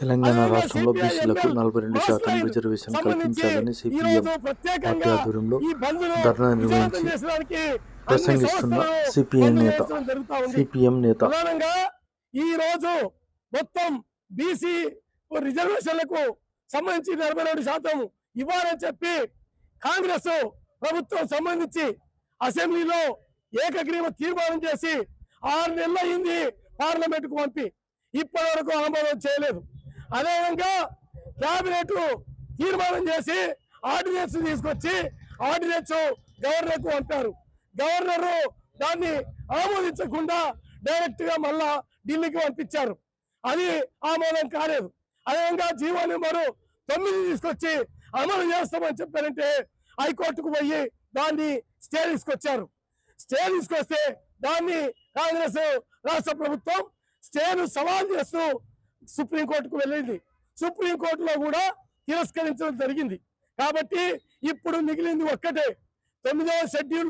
తెలంగాణ రాష్ట్రంలో బీసీలకు 42% రిజర్వేషన్ కల్పించాలని సిపిఎం పార్టీ ఆధ్వర్యంలో ధర్నా నిర్వహించి ప్రసంగిస్తున్న సిపిఎం నేత ఈ రోజు మొత్తం బీసీ రిజర్వేషన్లకు సంబంధించి 42% ఇవ్వాలని చెప్పి కాంగ్రెస్ ప్రభుత్వం సంబంధించి అసెంబ్లీలో ఏకగ్రీవ తీర్మానం చేసి 6 నెలలు అయింది పార్లమెంట్ కు పంపి ఇప్పటి వరకు ఆమోదం చేయలేదు. అదేవిధంగా కేబినెట్ తీర్మానం చేసి ఆర్డినెన్స్ తీసుకొచ్చి ఆర్డినెన్స్ గవర్నర్ కు పంపారు. గవర్నర్ దాన్ని ఆమోదించకుండా డైరెక్ట్ గా మళ్ళా ఢిల్లీకి పంపించారు. అది ఆమోదం కాలేదు. అదేవిధంగా జీవో నెంబరు 9 తీసుకొచ్చి అమలు చేస్తామని చెప్పారంటే హైకోర్టుకు పోయి దాన్ని స్టే తీసుకొచ్చారు. స్టే తీసుకొస్తే దాన్ని కాంగ్రెస్ రాష్ట్ర ప్రభుత్వం స్టేను సవాల్ చేస్తూ సుప్రీంకోర్టుకు వెళ్ళింది. సుప్రీంకోర్టులో కూడా తిరస్కరించడం జరిగింది. కాబట్టి ఇప్పుడు మిగిలింది ఒక్కటే, 9వ షెడ్యూల్